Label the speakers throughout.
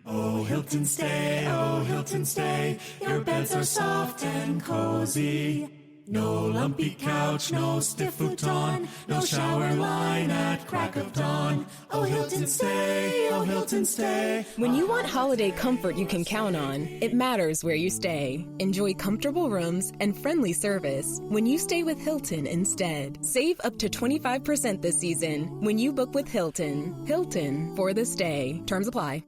Speaker 1: Oh, Hilton stay, your beds are soft and cozy. No lumpy couch, no stiff futon, no shower line at crack of dawn. Oh, Hilton stay.
Speaker 2: When you want holiday comfort you can count on, it matters where you stay. Enjoy comfortable rooms and friendly service when you stay with Hilton instead. Save up to 25% this season when you book with Hilton. Hilton for the stay. Terms apply.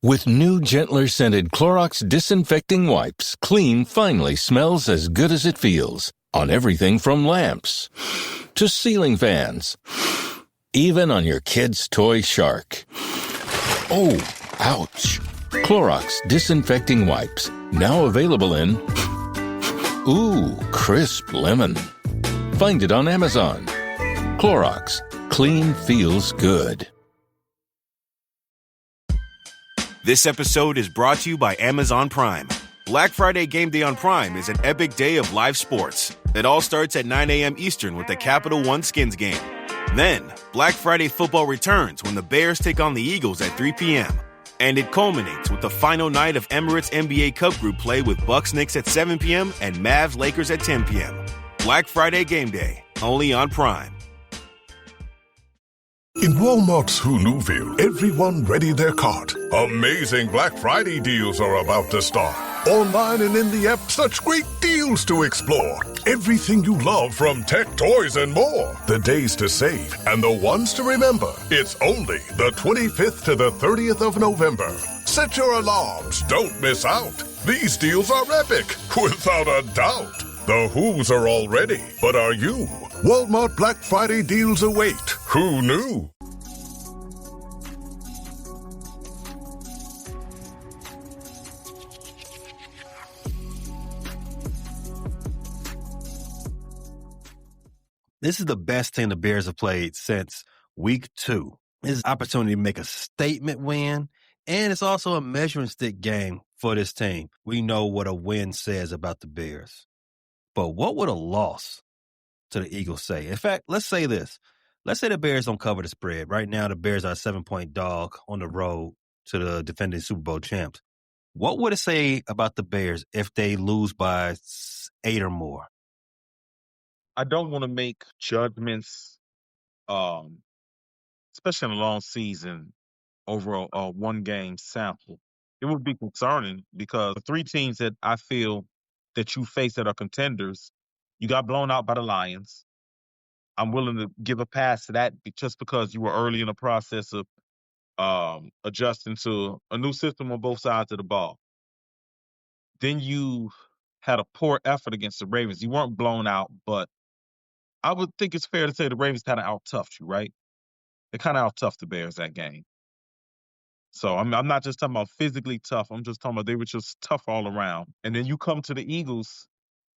Speaker 3: With new, gentler scented Clorox disinfecting wipes, clean finally smells as good as it feels. On everything from lamps to ceiling fans. Even on your kid's toy shark. Oh, ouch. Clorox disinfecting wipes. Now available in crisp lemon. Find it on Amazon. Clorox. Clean feels good.
Speaker 4: This episode is brought to you by Amazon Prime. Black Friday Game Day on Prime is an epic day of live sports. It all starts at 9 a.m. Eastern with the Capital One Skins game. Then, Black Friday football returns when the Bears take on the Eagles at 3 p.m. And it culminates with the final night of Emirates NBA Cup Group play with Bucks Knicks at 7 p.m. and Mavs Lakers at 10 p.m. Black Friday Game Day, only on Prime.
Speaker 5: In Walmart's Huluville, everyone ready their cart. Amazing Black Friday deals are about to start. Online and in the app, such great deals to explore. Everything you love from tech, toys, and more. The days to save and the ones to remember. It's only the 25th to the 30th of November. Set your alarms. Don't miss out. These deals are epic, without a doubt. The Who's are all ready, but are you? Walmart Black Friday deals await. Who knew?
Speaker 6: This is the best team the Bears have played since week 2. This is an opportunity to make a statement win, and it's also a measuring stick game for this team. We know what a win says about the Bears. But what would a loss to the Eagles say? In fact, let's say this. Let's say the Bears don't cover the spread. Right now, the Bears are a 7-point dog on the road to the defending Super Bowl champs. What would it say about the Bears if they lose by 8 or more?
Speaker 7: I don't want to make judgments, especially in a long season, over a one-game sample. It would be concerning because the 3 teams that I feel that you face that are contenders, you got blown out by the Lions. I'm willing to give a pass to that just because you were early in the process of adjusting to a new system on both sides of the ball. Then you had a poor effort against the Ravens. You weren't blown out, but I would think it's fair to say the Ravens kind of out-toughed you, right? They kind of out-toughed the Bears that game. So I'm not just talking about physically tough. I'm just talking about they were just tough all around. And then you come to the Eagles,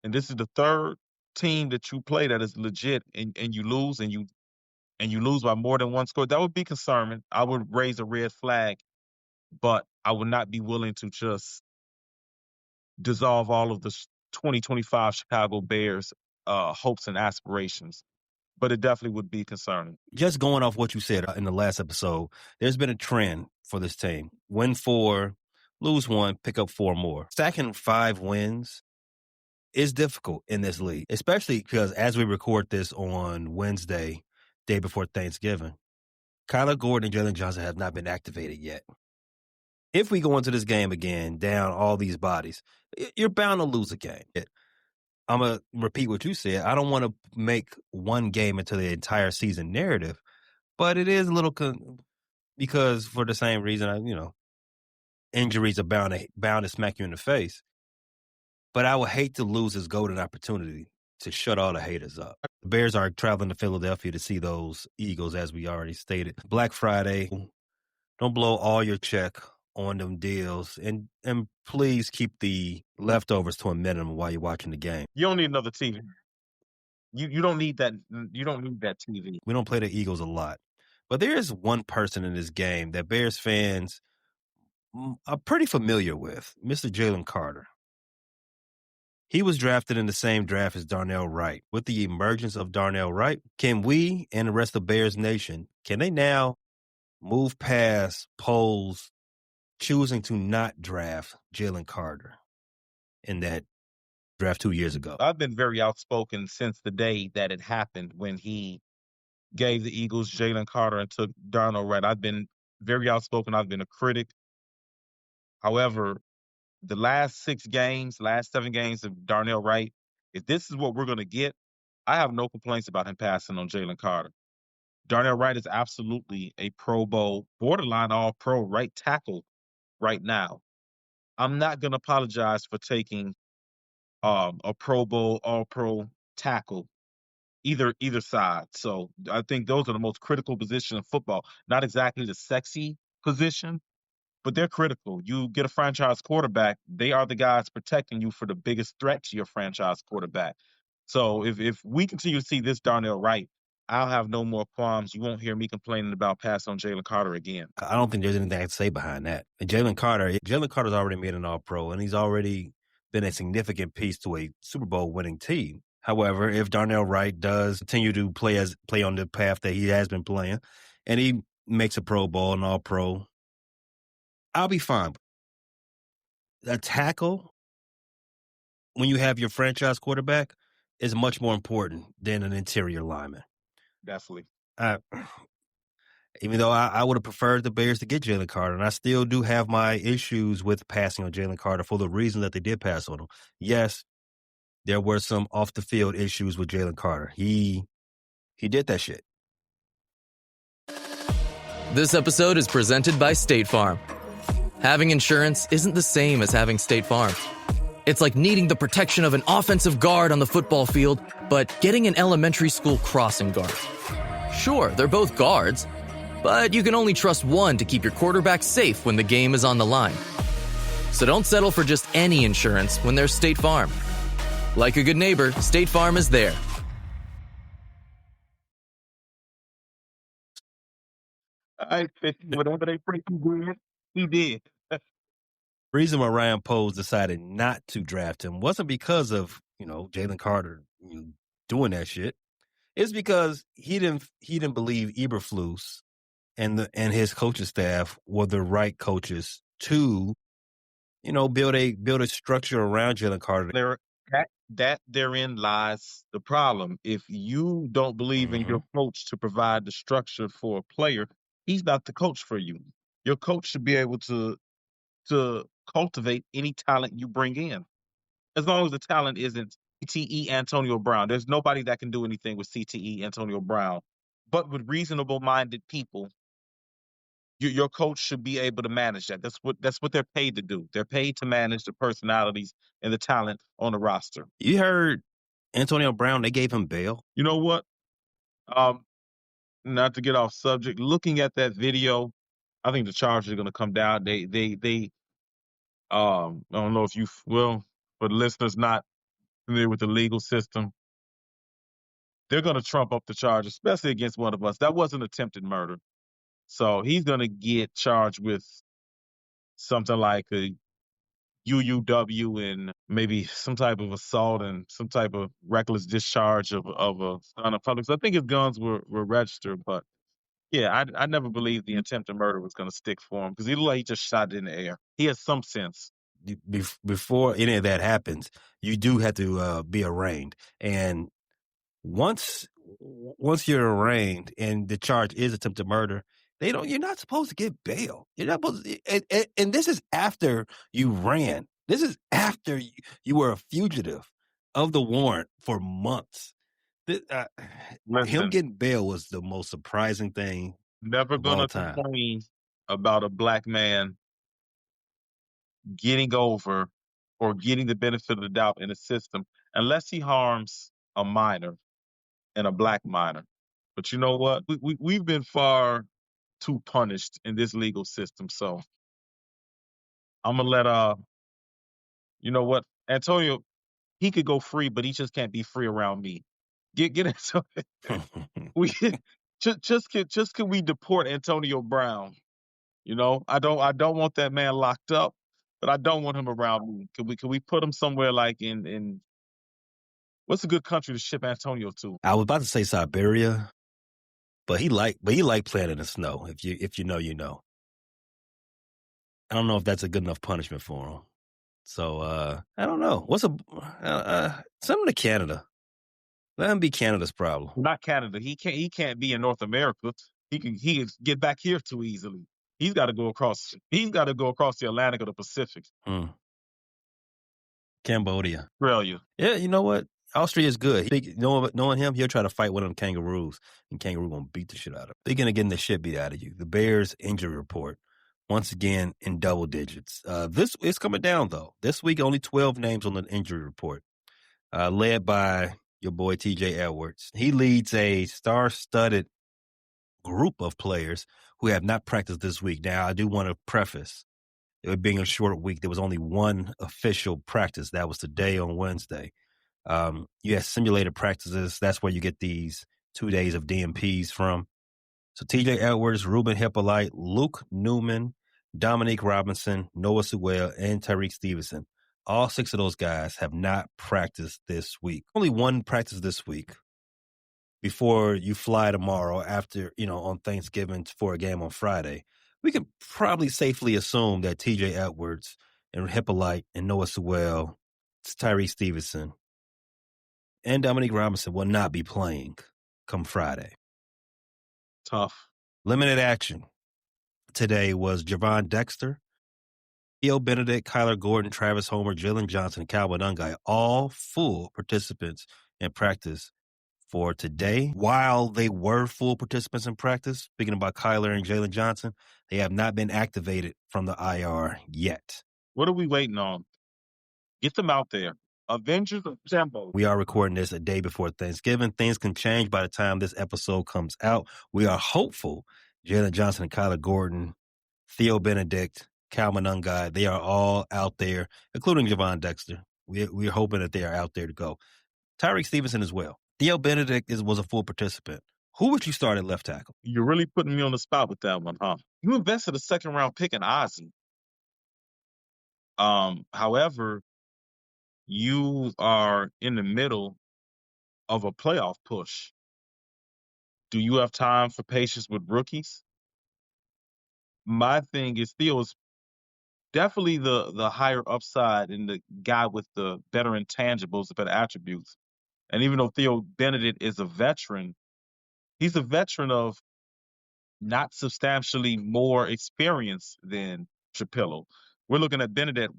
Speaker 7: and this is the third team that you play that is legit, and you lose, and you lose by more than one score. That would be concerning. I would raise a red flag, but I would not be willing to just dissolve all of the 2025 Chicago Bears hopes and aspirations. But it definitely would be concerning.
Speaker 6: Just going off what you said in the last episode, there's been a trend for this team. Win 4, lose 1, pick up 4 more. Stacking 5 wins is difficult in this league, especially because as we record this on Wednesday, day before Thanksgiving, Kyler Gordon and Jalen Johnson have not been activated yet. If we go into this game again, down all these bodies, you're bound to lose a game. I'm going to repeat what you said. I don't want to make one game into the entire season narrative, but it is a little because for the same reason, injuries are bound to smack you in the face. But I would hate to lose this golden opportunity to shut all the haters up. The Bears are traveling to Philadelphia to see those Eagles, as we already stated. Black Friday, don't blow all your check on them deals, and please keep the leftovers to a minimum while you're watching the game.
Speaker 7: You don't need another TV. You don't need that. You don't need that TV.
Speaker 6: We don't play the Eagles a lot, but there is one person in this game that Bears fans are pretty familiar with, Mr. Jalen Carter. He was drafted in the same draft as Darnell Wright. With the emergence of Darnell Wright, can we and the rest of Bears Nation, can they now move past polls choosing to not draft Jalen Carter in that draft 2 years ago?
Speaker 7: I've been very outspoken since the day that it happened when he gave the Eagles Jalen Carter and took Darnell Wright. I've been very outspoken. I've been a critic. However, the last 7 games of Darnell Wright, if this is what we're going to get, I have no complaints about him passing on Jalen Carter. Darnell Wright is absolutely a Pro Bowl, borderline all pro right tackle right now. I'm not going to apologize for taking a Pro Bowl all pro tackle either side. So I think those are the most critical position in football. Not exactly the sexy position, but they're critical. You get a franchise quarterback, they are the guys protecting you for the biggest threat to your franchise quarterback. So if we continue to see this Darnell Wright, I'll have no more qualms. You won't hear me complaining about passing on Jalen Carter again.
Speaker 6: I don't think there's anything I can say behind that. And Jalen Carter's already made an All-Pro, and he's already been a significant piece to a Super Bowl winning team. However, if Darnell Wright does continue to play on the path that he has been playing, and he makes a Pro Bowl, an All-Pro, I'll be fine. A tackle, when you have your franchise quarterback, is much more important than an interior lineman.
Speaker 7: Definitely.
Speaker 6: Even though I would have preferred the Bears to get Jalen Carter, and I still do have my issues with passing on Jalen Carter for the reason that they did pass on him. Yes, there were some off-the-field issues with Jalen Carter. He did that shit.
Speaker 8: This episode is presented by State Farm. Having insurance isn't the same as having State Farm. It's like needing the protection of an offensive guard on the football field, but getting an elementary school crossing guard. Sure, they're both guards, but you can only trust one to keep your quarterback safe when the game is on the line. So don't settle for just any insurance when there's State Farm. Like a good neighbor, State Farm is there.
Speaker 7: Whatever they freaking did, he did.
Speaker 6: Reason why Ryan Poles decided not to draft him wasn't because of, Jalen Carter doing that shit. It's because he didn't believe Eberflus and his coaching staff were the right coaches to, build a structure around Jalen Carter.
Speaker 7: Therein lies the problem. If you don't believe in your coach to provide the structure for a player, he's not the coach for you. Your coach should be able to cultivate any talent you bring in, as long as the talent isn't CTE Antonio Brown. There's nobody that can do anything with CTE Antonio Brown, but with reasonable-minded people, your coach should be able to manage that. That's what they're paid to do. They're paid to manage the personalities and the talent on the roster.
Speaker 6: You heard Antonio Brown, they gave him bail.
Speaker 7: You know what? Not to get off subject, looking at that video, I think the charges are going to come down. They I don't know if for the listeners not familiar with the legal system, they're going to trump up the charge, especially against one of us. That wasn't attempted murder. So he's going to get charged with something like a UUW and maybe some type of assault and some type of reckless discharge of a gun in public. So I think his guns were registered, but yeah, I never believed the attempted murder was going to stick for him because he looked like he just shot it in the air. He has some sense.
Speaker 6: Before any of that happens, you do have to be arraigned. And once you're arraigned and the charge is attempted murder, you're not supposed to get bail. You're not supposed to, and this is after you ran. This is after you were a fugitive of the warrant for months. Him getting bail was the most surprising thing.
Speaker 7: Never gonna complain about a black man getting over or getting the benefit of the doubt in the system unless he harms a minor and a black minor. But you know what? We've been far too punished in this legal system. So I'm gonna let you know what, Antonio, he could go free, but he just can't be free around me. Get Antonio. We just can we deport Antonio Brown? I don't want that man locked up, but I don't want him around me. Can we put him somewhere like in what's a good country to ship Antonio to?
Speaker 6: I was about to say Siberia, but he liked playing in the snow. If you know, you know. I don't know if that's a good enough punishment for him. So I don't know. What's send him to Canada. Let him be Canada's problem.
Speaker 7: Not Canada. He can't be in North America. He can get back here too easily. He's got to go across. He's got to go across the Atlantic or the Pacific.
Speaker 6: Cambodia.
Speaker 7: Australia.
Speaker 6: Yeah, you know what? Austria is good. Knowing him, he'll try to fight one of them kangaroos, and kangaroo gonna beat the shit out of him. They're gonna get the shit beat out of you. The Bears injury report once again in double digits. This is coming down though. This week only 12 names on the injury report, led by your boy TJ Edwards. He leads a star-studded group of players who have not practiced this week. Now, I do want to preface it being a short week. There was only one official practice. That was today on Wednesday. You had simulated practices. That's where you get these 2 days of DMPs from. So TJ Edwards, Ruben Hippolyte, Luke Newman, Dominique Robinson, Noah Sewell, and Tyreek Stevenson. All 6 of those guys have not practiced this week. Only one practice this week before you fly tomorrow after, on Thanksgiving for a game on Friday. We can probably safely assume that TJ Edwards and Hippolyte and Noah Sewell, Tyreek Stevenson, and Dominique Robinson will not be playing come Friday.
Speaker 7: Tough.
Speaker 6: Limited action today was Javon Dexter, Theo Benedict, Kyler Gordon, Travis Homer, Jalen Johnson, and Calvin Ungai, all full participants in practice for today. While they were full participants in practice, speaking about Kyler and Jalen Johnson, they have not been activated from the IR yet.
Speaker 7: What are we waiting on? Get them out there. Avengers Assemble.
Speaker 6: We are recording this a day before Thanksgiving. Things can change by the time this episode comes out. We are hopeful Jalen Johnson and Kyler Gordon, Theo Benedict, Calvin Ungai, they are all out there, including Javon Dexter. We're hoping that they are out there to go. Tyreek Stevenson as well. Theo Benedict was a full participant. Who would you start at left tackle?
Speaker 7: You're really putting me on the spot with that one, huh? You invested a second-round pick in Ozzie. However, you are in the middle of a playoff push. Do you have time for patience with rookies? My thing is Theo's definitely the higher upside and the guy with the better intangibles, the better attributes. And even though Theo Benedict is a veteran, he's a veteran of not substantially more experience than Trapillo. We're looking at Benedict.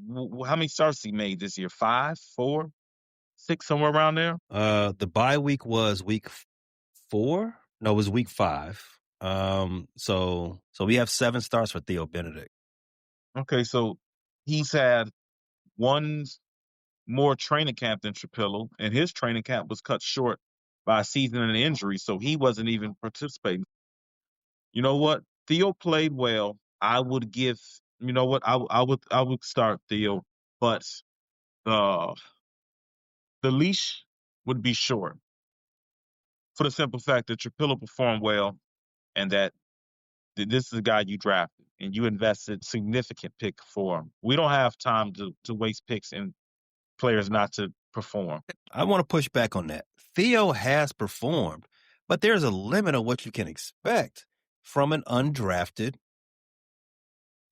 Speaker 7: How many starts he made this year? 5, 4, 6, somewhere around there?
Speaker 6: The bye week was week 4. No, it was week 5. So we have 7 starts for Theo Benedict.
Speaker 7: Okay, so he's had one more training camp than Trapillo, and his training camp was cut short by a season and an injury, so he wasn't even participating. You know what? Theo played well. I would give. You know what? I would start Theo, but the leash would be short for the simple fact that Trapillo performed well, and that this is a guy you drafted and you invested significant pick for him. We don't have time to waste picks and players not to perform.
Speaker 6: I want to push back on that. Theo has performed, but there's a limit on what you can expect from an undrafted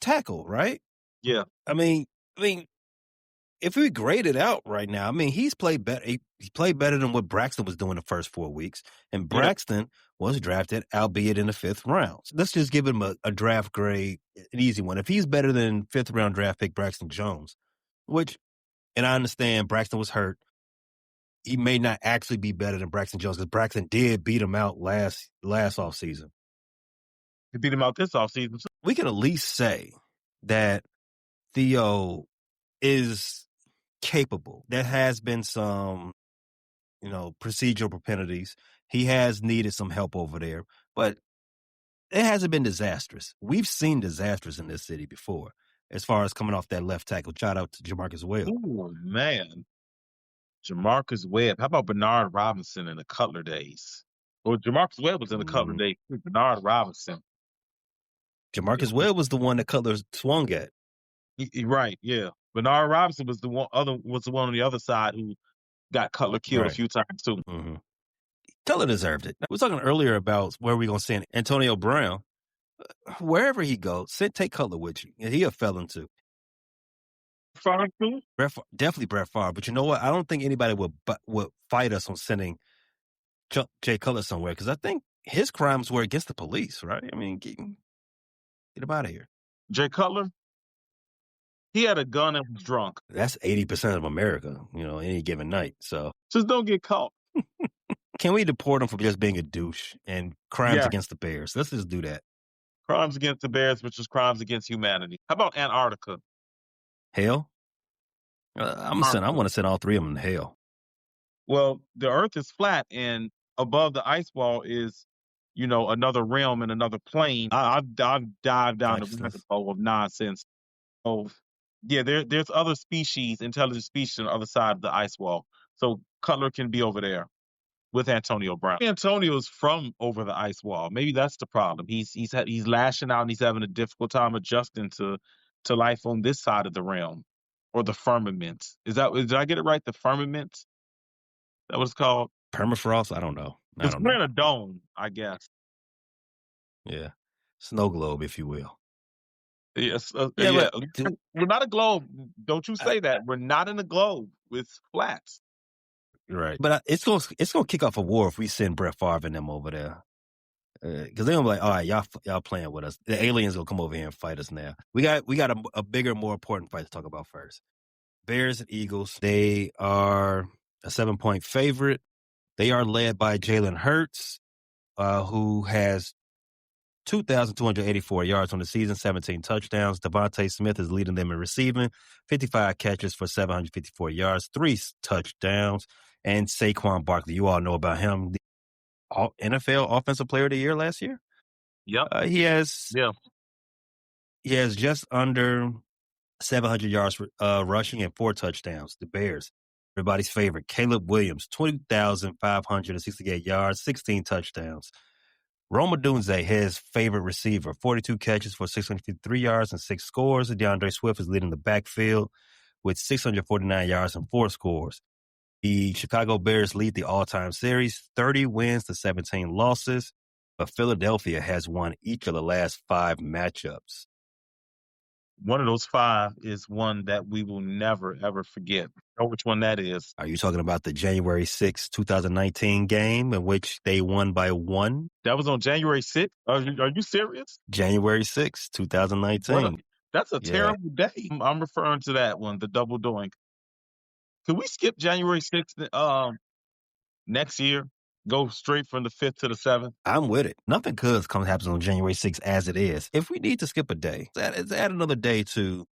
Speaker 6: tackle, right?
Speaker 7: Yeah.
Speaker 6: I mean, if we grade it out right now, he's played better. He played better than what Braxton was doing the first 4 weeks. And Braxton was drafted, albeit in the 5th round. So let's just give him a draft grade, an easy one. If he's better than 5th round draft pick Braxton Jones, and I understand Braxton was hurt, he may not actually be better than Braxton Jones because Braxton did beat him out last offseason.
Speaker 7: He beat him out this offseason.
Speaker 6: We can at least say that Theo is capable. There has been some, procedural propensities. He has needed some help over there, but it hasn't been disastrous. We've seen disasters in this city before as far as coming off that left tackle. Shout out to Jamarcus Webb.
Speaker 7: Oh, man. Jamarcus Webb. How about Bernard Robinson in the Cutler days? Well, Jamarcus Webb was in the Cutler days. Bernard Robinson.
Speaker 6: Jamarcus Webb was the one that Cutler swung at.
Speaker 7: Right, yeah. Bernard Robinson was the one on the other side who got Cutler killed a few times too.
Speaker 6: Mm-hmm. Cutler deserved it. We were talking earlier about where we're going to send Antonio Brown. Wherever he goes, take Cutler with you. And he a felon too.
Speaker 7: Favre too?
Speaker 6: Definitely Brett Favre. But you know what? I don't think anybody would fight us on sending Jay Cutler somewhere because I think his crimes were against the police, right? I mean, get him out of here.
Speaker 7: Jay Cutler? He had a gun and was drunk.
Speaker 6: That's 80% of America, any given night. So
Speaker 7: just don't get caught.
Speaker 6: Can we deport him for just being a douche and crimes against the Bears? Let's just do that.
Speaker 7: Crimes against the Bears, which is crimes against humanity. How about Antarctica?
Speaker 6: Hell? I want to send all three of them to hell.
Speaker 7: Well, the Earth is flat, and above the ice wall is, another realm and another plane. I've dived down the rabbit hole of nonsense. Oh, yeah, there's other species, intelligent species on the other side of the ice wall. So Cutler can be over there with Antonio Brown. Antonio's from over the ice wall. Maybe that's the problem. He's lashing out and he's having a difficult time adjusting to life on this side of the realm or the firmament. Did I get it right? The firmament? That was called
Speaker 6: permafrost. I don't know.
Speaker 7: It's wearing a dome, I guess.
Speaker 6: Yeah, snow globe, if you will.
Speaker 7: Yes. We're not a globe. Don't you say that. We're not in a globe. It's flat.
Speaker 6: Right. But it's gonna kick off a war if we send Brett Favre and them over there. Because they're gonna be like, all right, y'all playing with us. The aliens will come over here and fight us now. We got a bigger, more important fight to talk about first. Bears and Eagles. They are a 7-point favorite. They are led by Jalen Hurts, who has 2,284 yards on the season, 17 touchdowns. Devontae Smith is leading them in receiving, 55 catches for 754 yards, 3 touchdowns. And Saquon Barkley, you all know about him, the NFL Offensive Player of the Year last year.
Speaker 7: Yep.
Speaker 6: He has just under 700 yards rushing and 4 touchdowns. The Bears, everybody's favorite, Caleb Williams, 20,568 yards, 16 touchdowns. Rome Odunze, his favorite receiver, 42 catches for 653 yards and 6 scores. DeAndre Swift is leading the backfield with 649 yards and 4 scores. The Chicago Bears lead the all-time series, 30 wins to 17 losses, but Philadelphia has won each of the last 5 matchups.
Speaker 7: One of those 5 is one that we will never, ever forget. I know which one that is.
Speaker 6: Are you talking about the January 6, 2019 game in which they won by 1?
Speaker 7: That was on January 6th? Are you serious?
Speaker 6: January 6, 2019.
Speaker 7: That's a terrible day. I'm referring to that one, the double doink. Could we skip January 6th next year? Go straight from the 5th to the 7th?
Speaker 6: I'm with it. Nothing good happens on January 6th as it is. If we need to skip a day, let's add another day to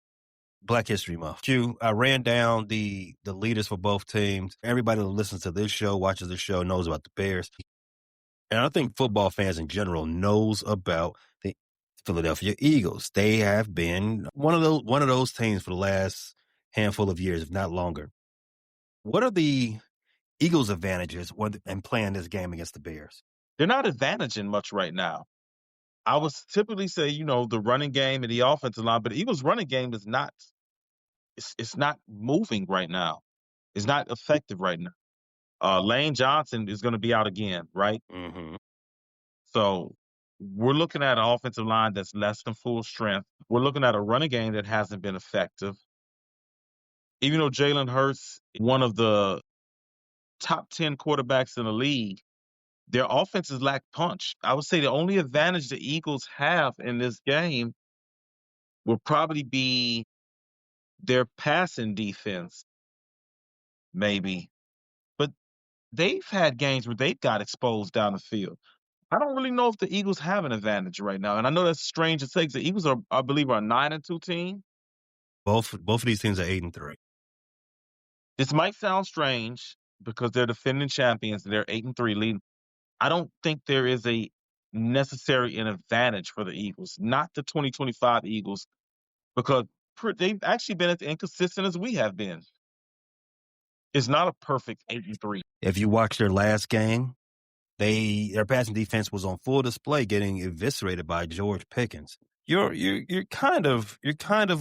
Speaker 6: Black History Month. I ran down the leaders for both teams. Everybody that listens to this show, watches the show, knows about the Bears. And I think football fans in general knows about the Philadelphia Eagles. They have been one of those teams for the last handful of years, if not longer. What are the Eagles' advantages in playing this game against the Bears?
Speaker 7: They're not advantaging much right now. I would typically say, the running game and the offensive line, but the Eagles' running game is not it's not moving right now. It's not effective right now. Lane Johnson is going to be out again, right?
Speaker 6: Mm-hmm.
Speaker 7: So we're looking at an offensive line that's less than full strength. We're looking at a running game that hasn't been effective. Even though Jalen Hurts, one of the top 10 quarterbacks in the league, their offenses lack punch. I would say the only advantage the Eagles have in this game will probably be their passing defense, maybe. But they've had games where they've got exposed down the field. I don't really know if the Eagles have an advantage right now. And I know that's strange to say because the Eagles are, I believe, are a 9-2 team.
Speaker 6: Both of these teams are 8-3.
Speaker 7: This might sound strange because they're defending champions and they're 8-3 leading. I don't think there is a necessary an advantage for the Eagles, not the 2025 Eagles, because they've actually been as inconsistent as we have been. It's not a perfect 8-3.
Speaker 6: If you watch their last game, their passing defense was on full display, getting eviscerated by George Pickens. You're kind of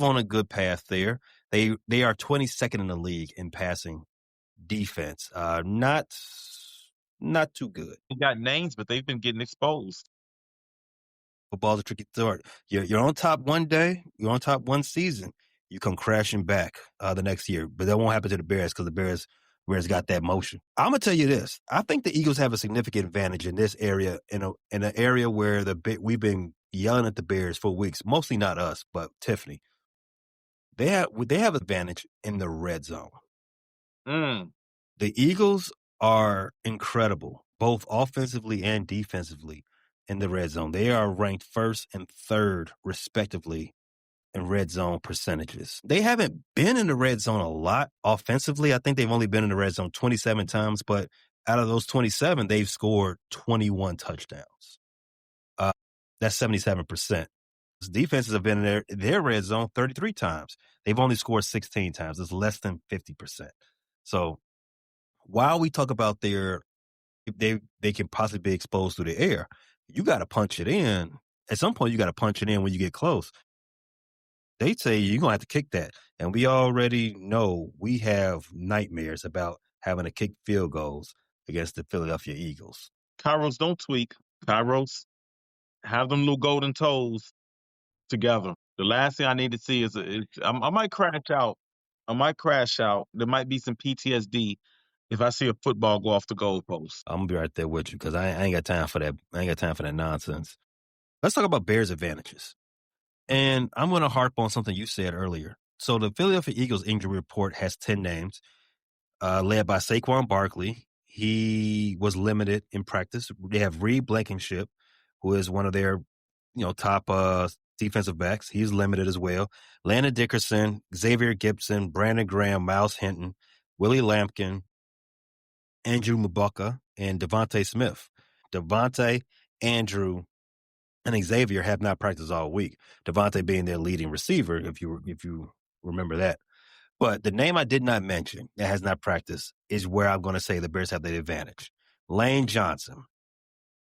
Speaker 6: on a good path there. They are 22nd in the league in passing defense. Not too good.
Speaker 7: They got names, but they've been getting exposed.
Speaker 6: Football's a tricky sport. You're on top one day, you're on top one season, you come crashing back the next year. But that won't happen to the Bears because the Bears got that motion. I'm gonna tell you this: I think the Eagles have a significant advantage in this area, in an area where we've been yelling at the Bears for weeks. Mostly not us, but Tiffany. They have advantage in the red zone.
Speaker 7: Mm.
Speaker 6: The Eagles are incredible, both offensively and defensively, in the red zone. They are ranked first and third, respectively, in red zone percentages. They haven't been in the red zone a lot offensively. I think they've only been in the red zone 27 times, but out of those 27, they've scored 21 touchdowns. That's 77%. Defenses have been in their red zone 33 times. They've only scored 16 times. It's less than 50%. So while we talk about they can possibly be exposed through the air, you got to punch it in. At some point, you got to punch it in when you get close. They say you're going to have to kick that. And we already know we have nightmares about having to kick field goals against the Philadelphia Eagles.
Speaker 7: Kairos, don't tweak. Kairos, have them little golden toes together. The last thing I need to see is I might crash out. There might be some PTSD if I see a football go off the goalpost.
Speaker 6: I'm going to be right there with you because I ain't got time for that. I ain't got time for that nonsense. Let's talk about Bears' advantages. And I'm going to harp on something you said earlier. So the Philadelphia Eagles injury report has 10 names, led by Saquon Barkley. He was limited in practice. They have Reed Blankenship, who is one of their top defensive backs. He's limited as well. Landon Dickerson, Xavier Gibson, Brandon Graham, Miles Hinton, Willie Lampkin, Andrew Mabaka, and Devontae Smith. Devontae, Andrew, and Xavier have not practiced all week. Devontae being their leading receiver, if you remember that. But the name I did not mention that has not practiced is where I'm going to say the Bears have the advantage. Lane Johnson.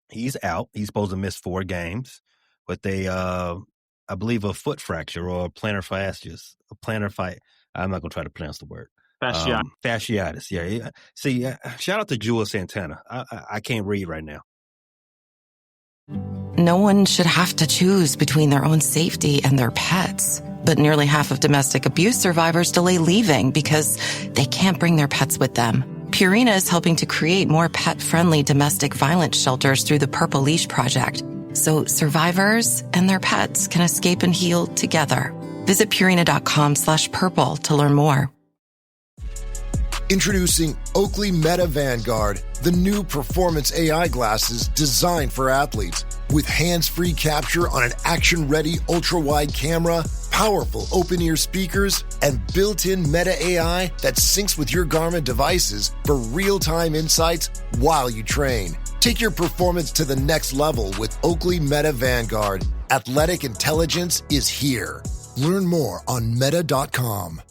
Speaker 6: He's out. He's supposed to miss 4 games with I believe, a foot fracture or plantar fasciitis. I'm not going to try to pronounce the word.
Speaker 7: Fasciitis.
Speaker 6: Fasciitis. Yeah. See, shout out to Jewel Santana. I can't read right now.
Speaker 9: No one should have to choose between their own safety and their pets. But nearly half of domestic abuse survivors delay leaving because they can't bring their pets with them. Purina is helping to create more pet-friendly domestic violence shelters through the Purple Leash Project, so survivors and their pets can escape and heal together. Visit Purina.com/purple to learn more.
Speaker 10: Introducing Oakley Meta Vanguard, the new performance AI glasses designed for athletes. With hands-free capture on an action-ready ultra-wide camera, powerful open-ear speakers, and built-in Meta AI that syncs with your Garmin devices for real-time insights while you train. Take your performance to the next level with Oakley Meta Vanguard. Athletic intelligence is here. Learn more on meta.com.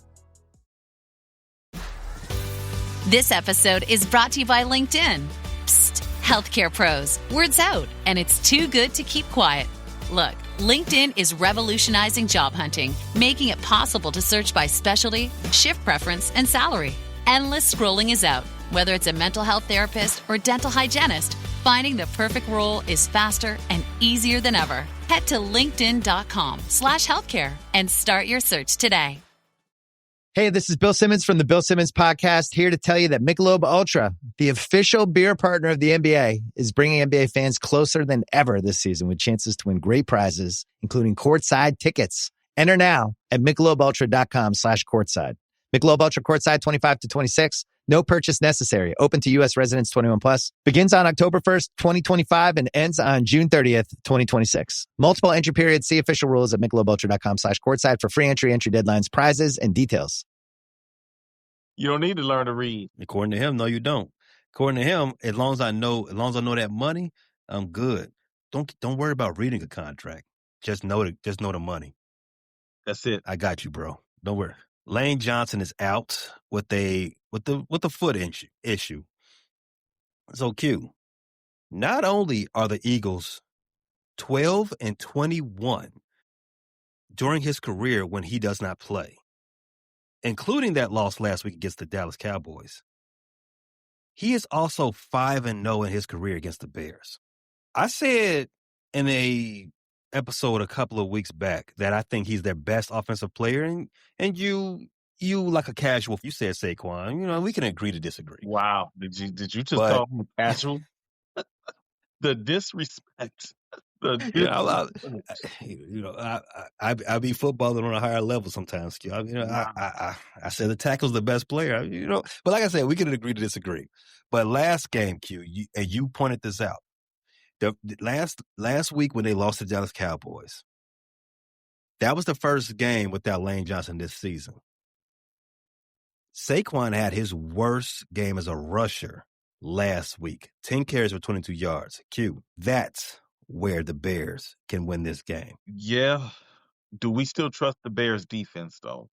Speaker 11: This episode is brought to you by LinkedIn. Psst, healthcare pros, word's out, and it's too good to keep quiet. Look, LinkedIn is revolutionizing job hunting, making it possible to search by specialty, shift preference, and salary. Endless scrolling is out. Whether it's a mental health therapist or dental hygienist, finding the perfect role is faster and easier than ever. Head to linkedin.com/healthcare and start your search today.
Speaker 12: Hey, this is Bill Simmons from the Bill Simmons Podcast, here to tell you that Michelob Ultra, the official beer partner of the NBA, is bringing NBA fans closer than ever this season with chances to win great prizes, including courtside tickets. Enter now at MichelobUltra.com/courtside. Michelob Ultra courtside 25 to 26. No purchase necessary. Open to U.S. residents 21 plus. Begins on October 1st, 2025 and ends on June 30th, 2026. Multiple entry periods. See official rules at MichelobUltra.com/courtside for free entry deadlines, prizes, and details.
Speaker 7: You don't need to learn to read.
Speaker 6: According to him, no, you don't. According to him, as long as I know that money, I'm good. Don't worry about reading a contract. Just know the money.
Speaker 7: That's it.
Speaker 6: I got you, bro. Don't worry. Lane Johnson is out with the foot issue. So Q, not only are the Eagles 12-21 during his career when he does not play, including that loss last week against the Dallas Cowboys, he is also 5-0 in his career against the Bears. I said in a episode a couple of weeks back that I think he's their best offensive player, and you like a casual, you said Saquon. We can agree to disagree.
Speaker 7: Wow. Did you just
Speaker 6: But
Speaker 7: call him casual? The disrespect. The
Speaker 6: I be footballing on a higher level sometimes.
Speaker 7: Wow.
Speaker 6: I said the tackle's the best player. But like I said, we can agree to disagree. But last game, Q, you pointed this out. The last week when they lost to Dallas Cowboys, that was the first game without Lane Johnson this season. Saquon had his worst game as a rusher last week. 10 carries for 22 yards. Q, that's where the Bears can win this game.
Speaker 7: Yeah. Do we still trust the Bears defense though?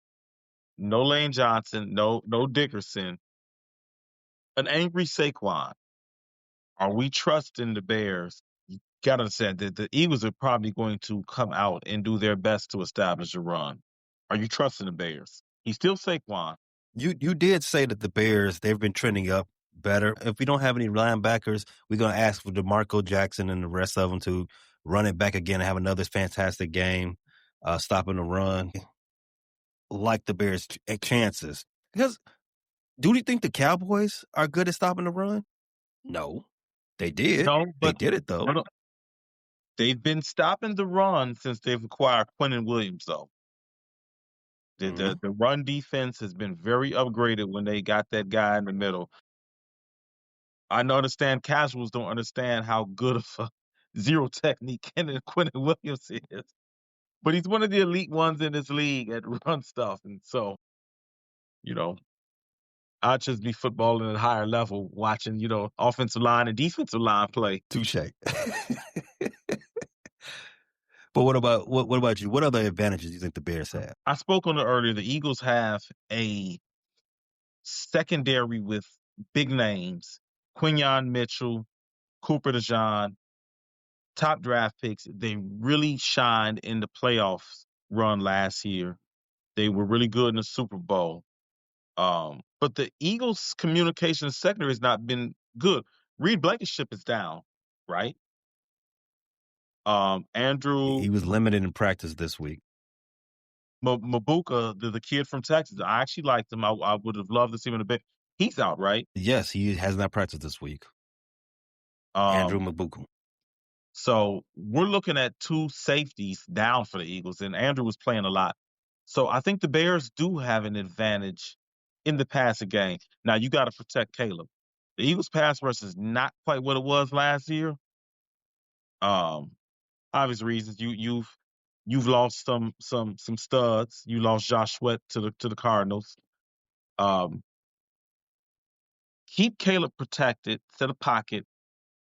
Speaker 7: No Lane Johnson, no Dickerson. An angry Saquon. Are we trusting the Bears? You gotta understand that the Eagles are probably going to come out and do their best to establish a run. Are you trusting the Bears? He's still Saquon.
Speaker 6: You did say that the Bears, they've been trending up better. If we don't have any linebackers, we're going to ask for DeMarco Jackson and the rest of them to run it back again and have another fantastic game, stopping the run. Like the Bears' chances. Because do you think the Cowboys are good at stopping the run? No. They did.
Speaker 7: No, but
Speaker 6: they did it, though.
Speaker 7: No. They've been stopping the run since they've acquired Quentin Williams, though. The run defense has been very upgraded when they got that guy in the middle. I understand casuals don't understand how good of a zero technique Quentin Williams is. But he's one of the elite ones in this league at run stuff. And so, I'd just be footballing at a higher level, watching, offensive line and defensive line play.
Speaker 6: Touche. But what about you? What other advantages do you think the Bears have?
Speaker 7: I spoke on it earlier. The Eagles have a secondary with big names. Quinyon Mitchell, Cooper DeJean, top draft picks. They really shined in the playoffs run last year. They were really good in the Super Bowl. But the Eagles' communication secondary has not been good. Reed Blankenship is down, right? Andrew.
Speaker 6: He was limited in practice this week.
Speaker 7: Mabuka, the kid from Texas, I actually liked him. I would have loved to see him in the bit. He's out, right?
Speaker 6: Yes, he has not practiced this week. Andrew Mabuka.
Speaker 7: So we're looking at two safeties down for the Eagles, and Andrew was playing a lot. So I think the Bears do have an advantage in the passing game. Now, you got to protect Caleb. The Eagles' pass rush is not quite what it was last year. Obvious reasons. You've lost some studs. You lost Josh Sweat to the Cardinals. Keep Caleb protected, set a pocket.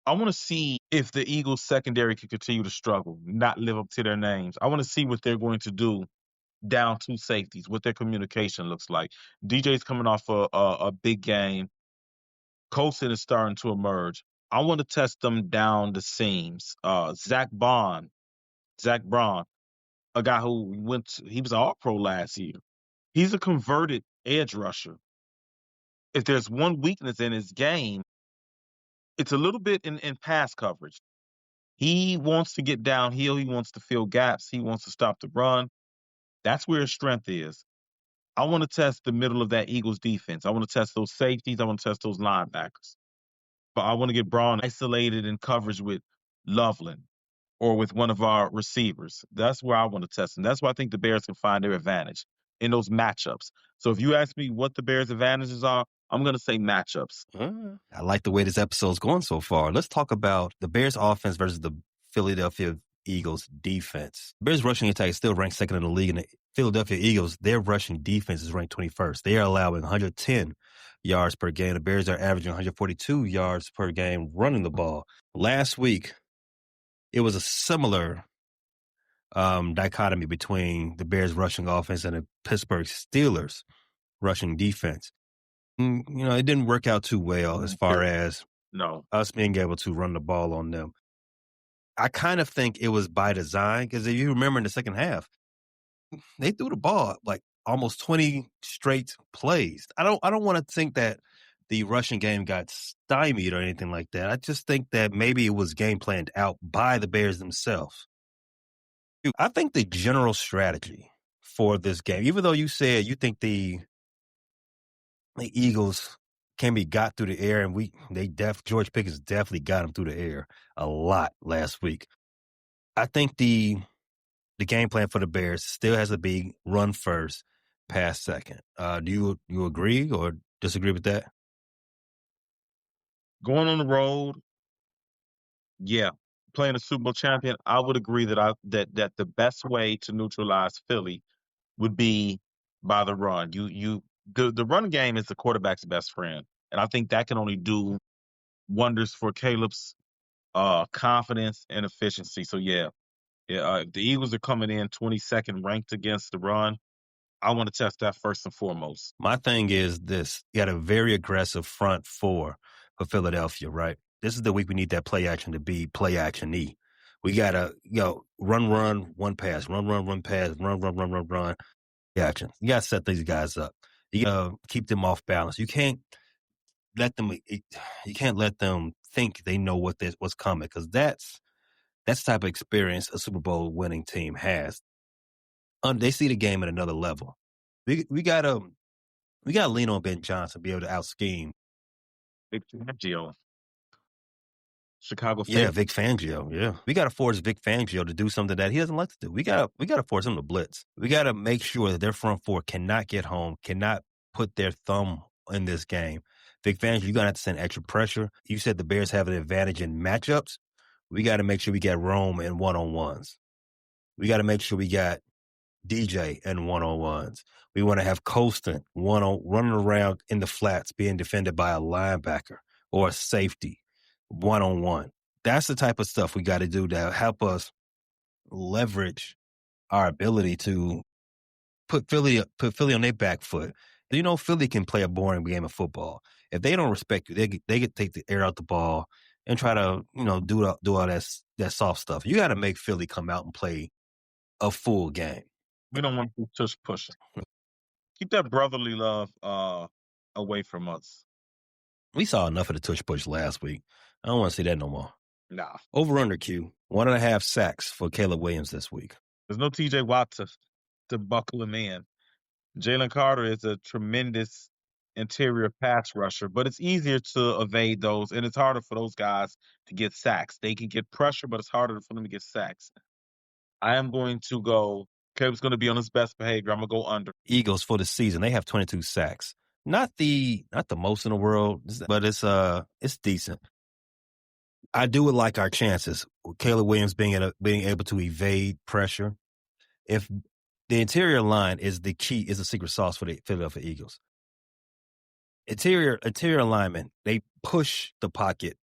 Speaker 7: I want to see if the Eagles secondary can continue to struggle, not live up to their names. I want to see what they're going to do down two safeties, what their communication looks like. DJ's coming off a big game. Colson is starting to emerge. I want to test them down the seams. Zach Braun, a guy who he was an All-Pro last year. He's a converted edge rusher. If there's one weakness in his game, it's a little bit in pass coverage. He wants to get downhill. He wants to fill gaps. He wants to stop the run. That's where his strength is. I want to test the middle of that Eagles defense. I want to test those safeties. I want to test those linebackers. But I want to get Braun isolated in coverage with Loveland or with one of our receivers. That's where I want to test him. That's where I think the Bears can find their advantage in those matchups. So if you ask me what the Bears' advantages are, I'm going to say matchups.
Speaker 6: I like the way this episode's going so far. Let's talk about the Bears' offense versus the Philadelphia Eagles' defense. Bears' rushing attack is still ranked second in the league, and the Philadelphia Eagles, their rushing defense is ranked 21st. They are allowing 110 yards per game. The Bears are averaging 142 yards per game running the ball. Last week, it was a similar dichotomy between the Bears' rushing offense and the Pittsburgh Steelers' rushing defense. It didn't work out too well as far as us being able to run the ball on them. I kind of think it was by design because if you remember in the second half, they threw the ball like almost 20 straight plays. I don't want to think that the rushing game got stymied or anything like that. I just think that maybe it was game planned out by the Bears themselves. I think the general strategy for this game, even though you said you think the Eagles can be got through the air, and George Pickens definitely got them through the air a lot last week. I think the game plan for the Bears still has to be run first, pass second. Do you agree or disagree with that?
Speaker 7: Going on the road, yeah. Playing a Super Bowl champion, I would agree that the best way to neutralize Philly would be by the run. The run game is the quarterback's best friend, and I think that can only do wonders for Caleb's confidence and efficiency. So yeah, if the Eagles are coming in 22nd ranked against the run, I want to test that first and foremost.
Speaker 6: My thing is this: you got a very aggressive front four for Philadelphia, right? This is the week we need that play action to be play action-y. We got to, run, one pass, run, pass, run. Action. You got to set these guys up. You got to keep them off balance. You can't let them think they know what's coming, because that's the type of experience a Super Bowl winning team has. They see the game at another level. We gotta lean on Ben Johnson, be able to out scheme.
Speaker 7: Vic Fangio, Chicago.
Speaker 6: Yeah, Vic Fangio. Yeah, we gotta force Vic Fangio to do something that he doesn't like to do. We gotta force him to blitz. We gotta make sure that their front four cannot get home, cannot put their thumb in this game. Vic Fangio, you're gonna have to send extra pressure. You said the Bears have an advantage in matchups. We got to make sure we get Rome in one-on-ones. We got to make sure we got DJ in one-on-ones. We want to have Colston running around in the flats being defended by a linebacker or a safety one-on-one. That's the type of stuff we got to do to help us leverage our ability to put Philly on their back foot. Philly can play a boring game of football. If they don't respect you, they could take the air out the ball and try to, do all that soft stuff. You got to make Philly come out and play a full game.
Speaker 7: We don't want to tush pushing. Keep that brotherly love away from us.
Speaker 6: We saw enough of the tush push last week. I don't want to see that no more.
Speaker 7: Nah.
Speaker 6: Over under Q, 1.5 sacks for Caleb Williams this week.
Speaker 7: There's no TJ Watt to buckle him in. Jalen Carter is a tremendous interior pass rusher, but it's easier to evade those, and it's harder for those guys to get sacks. They can get pressure, but it's harder for them to get sacks. I am going to go. Caleb's going to be on his best behavior. I'm going to go under.
Speaker 6: Eagles for the season, they have 22 sacks. Not the most in the world, but it's decent. I do like our chances. Caleb Williams being able to evade pressure. If the interior line is the key, is the secret sauce for the Philadelphia Eagles. Interior alignment, they push the pocket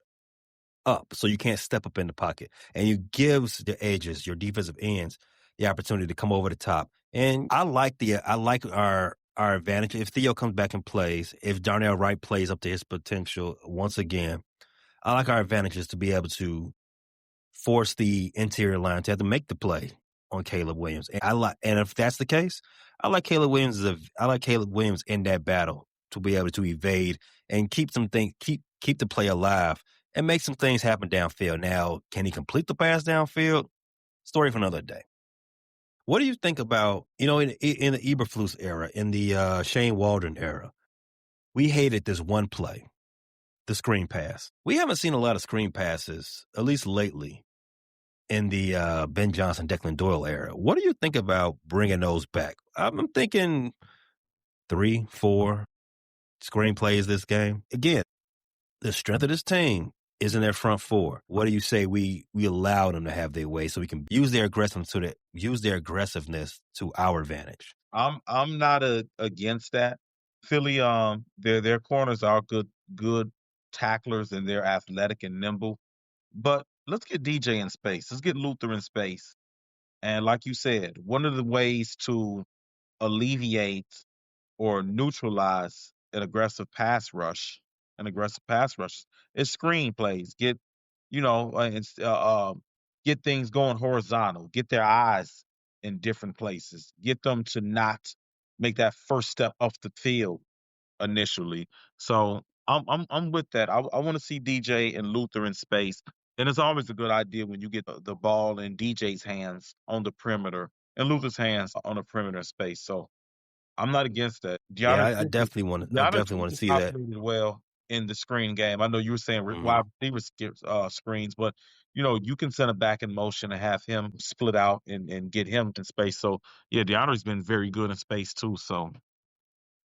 Speaker 6: up so you can't step up in the pocket, and you gives the edges, your defensive ends, the opportunity to come over the top. And I like our advantage. If Theo comes back and plays, if Darnell Wright plays up to his potential once again, I like our advantages to be able to force the interior line to have to make the play on Caleb Williams. And if that's the case, I like Caleb Williams in that battle to be able to evade and keep the play alive and make some things happen downfield. Now, can he complete the pass downfield? Story for another day. What do you think about, in the Eberflus era, in the Shane Waldron era, we hated this one play, the screen pass. We haven't seen a lot of screen passes, at least lately, in the Ben Johnson, Declan Doyle era. What do you think about bringing those back? I'm thinking 3-4 screen plays this game. Again, the strength of this team is in their front four. What do you say we allow them to have their way so we can use their aggressiveness to our advantage?
Speaker 7: I'm not against that. Philly, their corners are good tacklers, and they're athletic and nimble. But let's get DJ in space. Let's get Luther in space. And like you said, one of the ways to alleviate or neutralize an aggressive pass rush is screen plays. Get get things going horizontal. Get their eyes in different places. Get them to not make that first step off the field initially. So I'm with that. I want to see DJ and Luther in space. And it's always a good idea when you get the ball in DJ's hands on the perimeter and Luther's hands on the perimeter space. So I'm not against that.
Speaker 6: Yeah, I definitely want to. I
Speaker 7: DeAndre
Speaker 6: definitely want to
Speaker 7: Swift
Speaker 6: see that.
Speaker 7: operated well in the screen game. I know you were saying
Speaker 6: Mhm.
Speaker 7: wide receiver screens, but you can send him back in motion and have him split out and get him in space. So yeah, DeAndre's been very good in space too. So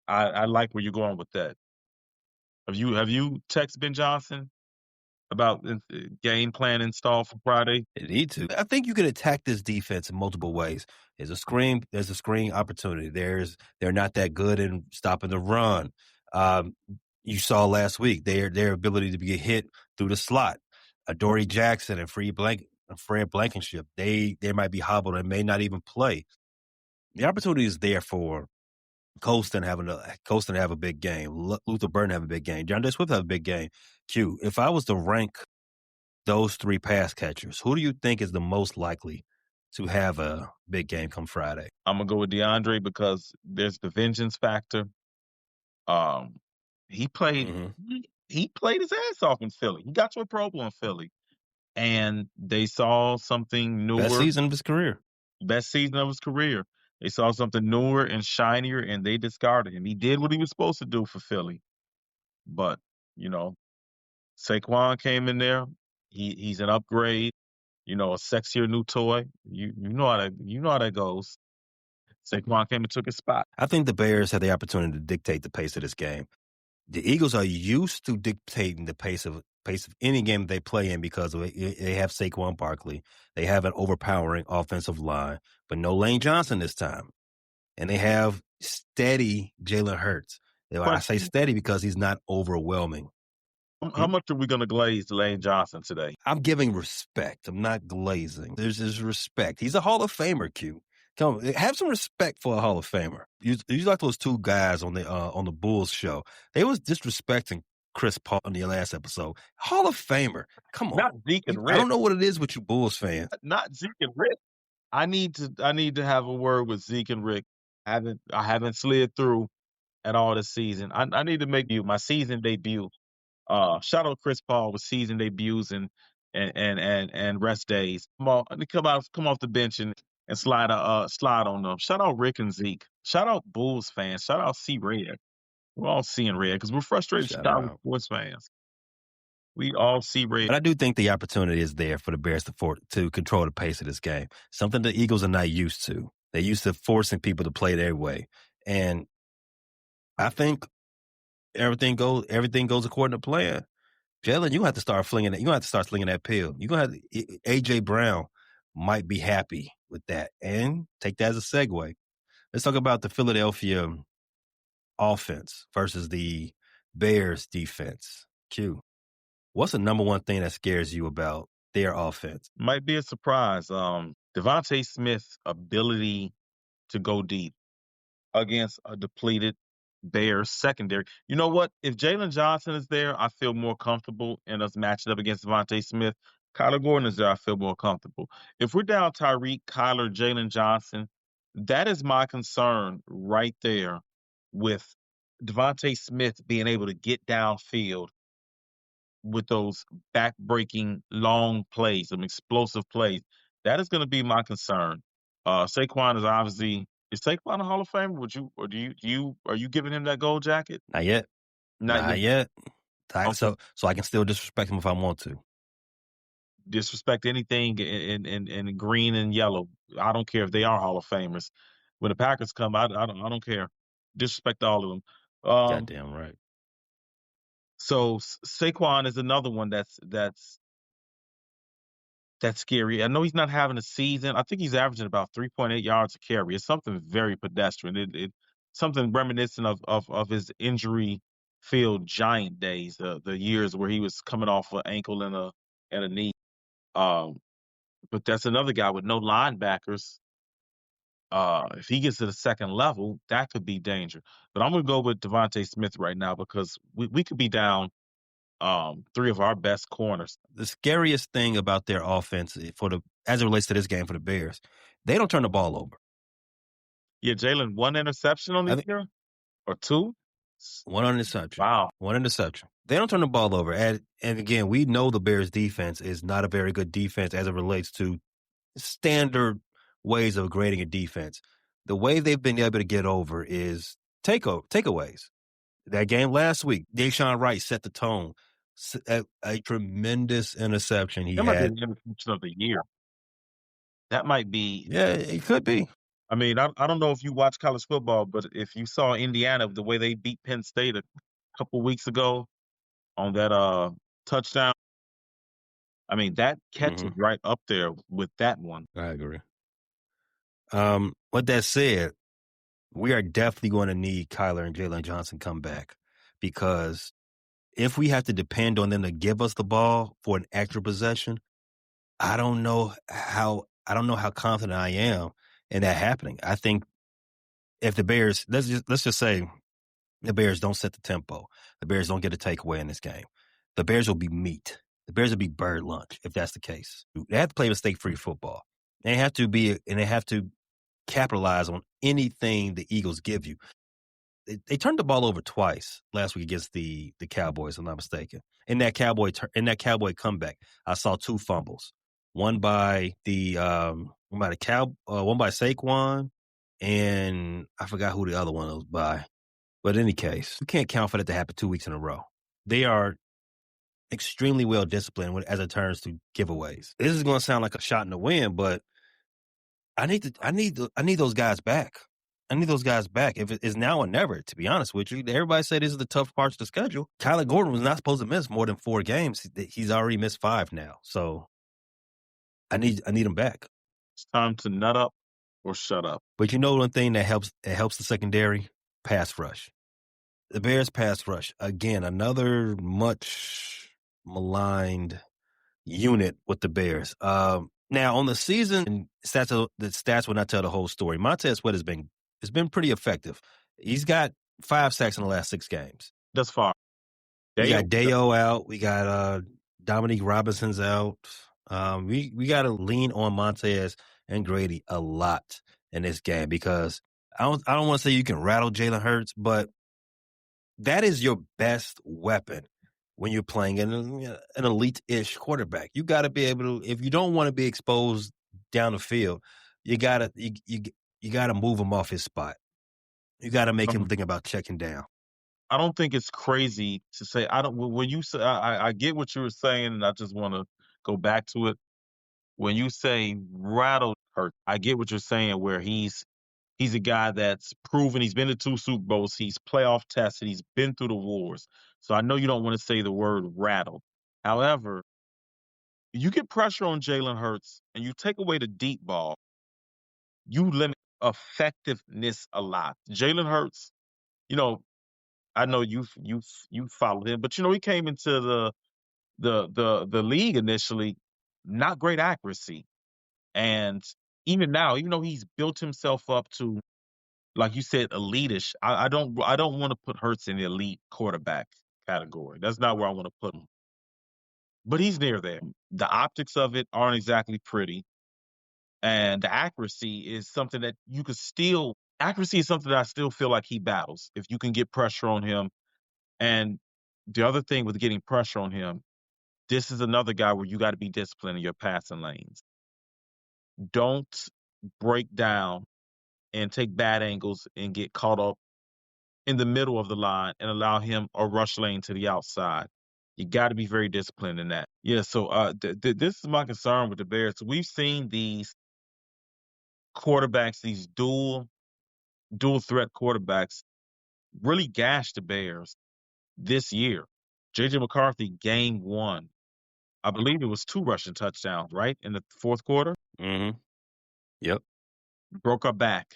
Speaker 7: I like where you're going with that. Have you text Ben Johnson about game plan install for Friday?
Speaker 6: They need to. I think you can attack this defense in multiple ways. There's a screen opportunity. They're not that good in stopping the run. You saw last week their ability to get hit through the slot. Adoree Jackson and Fred Blankenship, they might be hobbled and may not even play. The opportunity is there for Colston to have a big game. Luther Burden have a big game. DeAndre Swift have a big game. Q, if I was to rank those three pass catchers, who do you think is the most likely to have a big game come Friday?
Speaker 7: I'm gonna go with DeAndre because there's the vengeance factor. He played he played his ass off in Philly. He got to a Pro Bowl in Philly, and they saw something newer.
Speaker 6: Best season of his career.
Speaker 7: Best season of his career. They saw something newer and shinier, and they discarded him. He did what he was supposed to do for Philly, but Saquon came in there. He's an upgrade. A sexier new toy. You know how that goes. Saquon came and took his spot.
Speaker 6: I think the Bears have the opportunity to dictate the pace of this game. The Eagles are used to dictating the pace of any game they play in because they have Saquon Barkley. They have an overpowering offensive line, but no Lane Johnson this time. And they have steady Jalen Hurts. I say steady because he's not overwhelming.
Speaker 7: How much are we going to glaze Lane Johnson today?
Speaker 6: I'm giving respect. I'm not glazing. There's respect. He's a Hall of Famer, Q. Come on, have some respect for a Hall of Famer. You like those two guys on the Bulls show. They was disrespecting Chris Paul in the last episode. Hall of Famer. Come on.
Speaker 7: Not Zeke and Rick.
Speaker 6: I don't know what it is with you Bulls fans.
Speaker 7: Not Zeke and Rick. I need to have a word with Zeke and Rick. I haven't slid through at all this season. I need to make my season debut. Shout out Chris Paul with season debuts and rest days. Come off the bench and slide on them. Shout out Rick and Zeke. Shout out Bulls fans. Shout out C Red. We're all seeing red because we're frustrated Chicago sports fans. We all see red.
Speaker 6: But I do think the opportunity is there for the Bears to control the pace of this game. Something the Eagles are not used to. They're used to forcing people to play their way. And I think everything goes according to plan. Jalen, you have to start flinging that. You have to start slinging that pill. You gonna have AJ Brown might be happy with that, and take that as a segue. Let's talk about the Philadelphia offense versus the Bears defense. Q, what's the number one thing that scares you about their offense?
Speaker 7: Might be a surprise. Devontae Smith's ability to go deep against a depleted Bears secondary. You know what? If Jalen Johnson is there, I feel more comfortable in us matching up against Devontae Smith. Kyler Gordon is there, I feel more comfortable. If we're down Tyreek, Kyler, Jalen Johnson, that is my concern right there with Devontae Smith being able to get downfield with those back-breaking long plays, some explosive plays. That is going to be my concern. Saquon is obviously – is Saquon a Hall of Famer? Are you giving him that gold jacket?
Speaker 6: Not yet. Not yet.
Speaker 7: Okay.
Speaker 6: So I can still disrespect him if I want to.
Speaker 7: Disrespect anything in green and yellow. I don't care if they are Hall of Famers. When the Packers come, I don't care. Disrespect all of them.
Speaker 6: Goddamn right.
Speaker 7: So Saquon is another one that's scary. I know he's not having a season. I think he's averaging about 3.8 yards a carry. It's something very pedestrian. It something reminiscent of his injury-filled Giant days, the years where he was coming off an ankle and a knee. But that's another guy with no linebackers. If he gets to the second level, that could be danger. But I'm going to go with Devontae Smith right now because we could be down three of our best corners.
Speaker 6: The scariest thing about their offense as it relates to this game for the Bears, they don't turn the ball over.
Speaker 7: Yeah, Jalen, one interception on this year? Or two?
Speaker 6: One interception.
Speaker 7: Wow.
Speaker 6: One interception. They don't turn the ball over. And again, we know the Bears defense is not a very good defense as it relates to standard ways of grading a defense. The way they've been able to get over is takeaways. That game last week, Deshaun Wright set the tone. A tremendous interception he
Speaker 7: That might be
Speaker 6: had.
Speaker 7: the interception of the year. That might be.
Speaker 6: Yeah, it could be.
Speaker 7: I mean, I don't know if you watch college football, but if you saw Indiana, the way they beat Penn State a couple weeks ago on that touchdown, I mean, that catch is right up there with that one.
Speaker 6: I agree. With that said, we are definitely going to need Kyler and Jalen Johnson come back, because if we have to depend on them to give us the ball for an extra possession, I don't know how confident I am in that happening. I think if the Bears, let's just say the Bears don't set the tempo, the Bears don't get a takeaway in this game, the Bears will be meat. The Bears will be bird lunch if that's the case. They have to play mistake-free football. They have to capitalize on anything the Eagles give you. They turned the ball over twice last week against the Cowboys, if I'm not mistaken. In that Cowboy comeback, I saw 2 fumbles. One by one by Saquon, and I forgot who the other one was by. But in any case, we can't count for that to happen 2 weeks in a row. They are extremely well disciplined as it turns to giveaways. This is going to sound like a shot in the wind, but I need those guys back. I need those guys back. If it's now or never, to be honest with you. Everybody said this is the tough parts of the schedule. Kyler Gordon was not supposed to miss more than 4 games. He's already missed 5 now. So I need him back.
Speaker 7: It's time to nut up or shut up.
Speaker 6: But you know one thing that helps the secondary? Pass rush. The Bears pass rush. Again, another much maligned unit with the Bears. Now on the season, the stats will not tell the whole story. Montez Sweat has been pretty effective. He's got 5 sacks in the last 6 games.
Speaker 7: Thus far.
Speaker 6: We got Deo out. We got Dominique Robinson's out. We got to lean on Montez and Grady a lot in this game, because I don't want to say you can rattle Jalen Hurts, but that is your best weapon when you're playing an elite-ish quarterback. You got to be able to, if you don't want to be exposed down the field, you got to move him off his spot. You got to make him think about checking down.
Speaker 7: I don't think it's crazy to say, when you say, I get what you were saying, and I just want to go back to it. When you say rattle Hurt, I get what you're saying, where he's a guy that's proven, he's been to 2 Super Bowls, he's playoff tested, he's been through the wars. So I know you don't want to say the word rattle. However, you get pressure on Jalen Hurts and you take away the deep ball, you limit effectiveness a lot. Jalen Hurts, I know you followed him, but he came into the league initially, not great accuracy. And even now, even though he's built himself up to, like you said, elitish, I don't want to put Hurts in the elite quarterback category. That's not where I want to put him. But he's near there. The optics of it aren't exactly pretty. And the accuracy is something that accuracy is something that I still feel like he battles. If you can get pressure on him. And the other thing with getting pressure on him, this is another guy where you got to be disciplined in your passing lanes. Don't break down and take bad angles and get caught up in the middle of the line and allow him a rush lane to the outside. You got to be very disciplined in that. Yeah, so this is my concern with the Bears. We've seen these quarterbacks, these dual threat quarterbacks, really gash the Bears this year. J.J. McCarthy, game 1, I believe it was 2 rushing touchdowns, right, in the 4th quarter?
Speaker 6: Mm-hmm. Yep.
Speaker 7: Broke our back.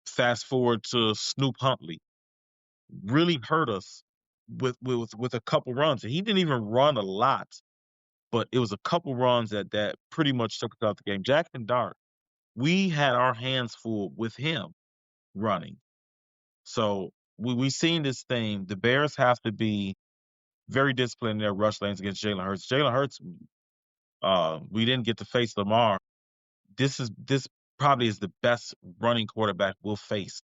Speaker 7: Fast forward to Snoop Huntley. Really hurt us with a couple runs. And he didn't even run a lot, but it was a couple runs that pretty much took us out the game. Jackson Dart, we had our hands full with him running. So we've seen this thing. The Bears have to be very disciplined in their rush lanes against Jalen Hurts. Jalen Hurts, we didn't get to face Lamar. This probably is the best running quarterback we'll face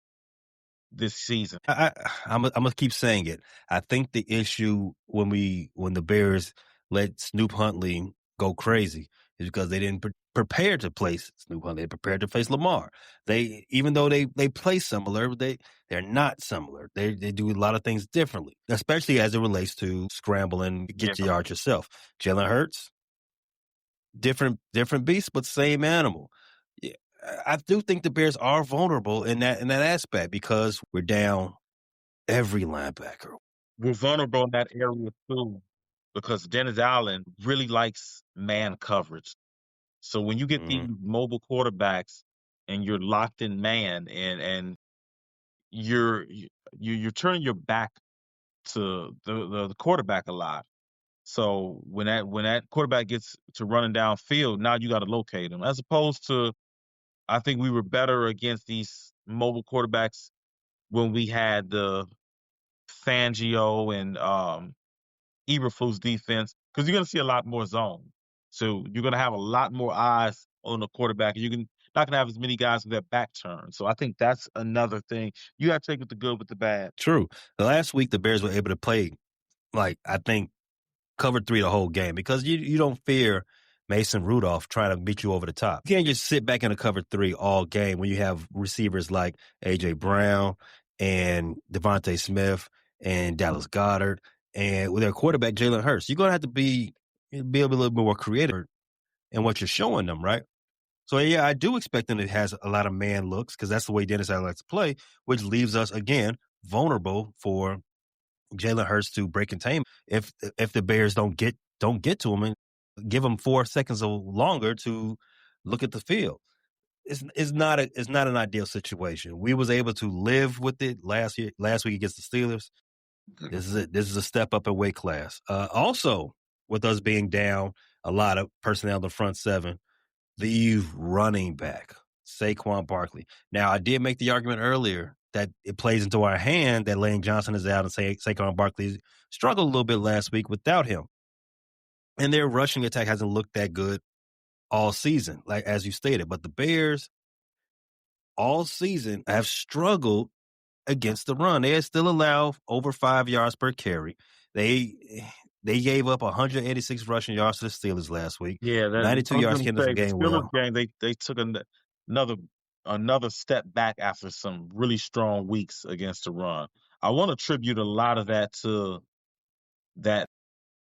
Speaker 7: this season.
Speaker 6: I'm gonna keep saying it. I think the issue when the Bears let Snoop Huntley go crazy is because they didn't prepare to place Snoop Huntley. They prepared to face Lamar. Even though they play similar, they're not similar. They do a lot of things differently, especially as it relates to scrambling, get your yard yourself. Jalen Hurts, different beast, but same animal. Yeah, I do think the Bears are vulnerable in that aspect because we're down every linebacker.
Speaker 7: We're vulnerable in that area too, because Dennis Allen really likes man coverage. So when you get these mobile quarterbacks and you're locked in man and you're turning your back to the quarterback a lot. So when that quarterback gets to running downfield, now you got to locate him. As opposed to, I think we were better against these mobile quarterbacks when we had the Fangio and Eberflus defense, because you're going to see a lot more zone. So you're going to have a lot more eyes on the quarterback. Not going to have as many guys with their back turned. So I think that's another thing. You got to take with the good with the bad.
Speaker 6: True. The last week, the Bears were able to play, like, I think, cover 3 the whole game because you don't fear Mason Rudolph trying to beat you over the top. You can't just sit back in a cover 3 all game when you have receivers like A.J. Brown and Devontae Smith and Dallas Goedert and with their quarterback, Jalen Hurts. You're going to have to be a little bit more creative in what you're showing them, right? So, yeah, I do expect them to have a lot of man looks because that's the way Dennis Allen likes to play, which leaves us, again, vulnerable for Jalen Hurts to break containment if the Bears don't get to him and give him 4 seconds or longer to look at the field. It's not an ideal situation. We was able to live with it last week against the Steelers. This is a step up in weight class. Also, with us being down a lot of personnel in the front 7, the running back Saquon Barkley. Now, I did make the argument earlier that it plays into our hand that Lane Johnson is out and Saquon Barkley struggled a little bit last week without him. And their rushing attack hasn't looked that good all season, like as you stated. But the Bears all season have struggled against the run. They still allow over 5 yards per carry. They gave up 186 rushing yards to the Steelers last week.
Speaker 7: Yeah,
Speaker 6: 92 yards came to the game.
Speaker 7: Steelers game, they took another step back after some really strong weeks against the run. I want to attribute a lot of that to that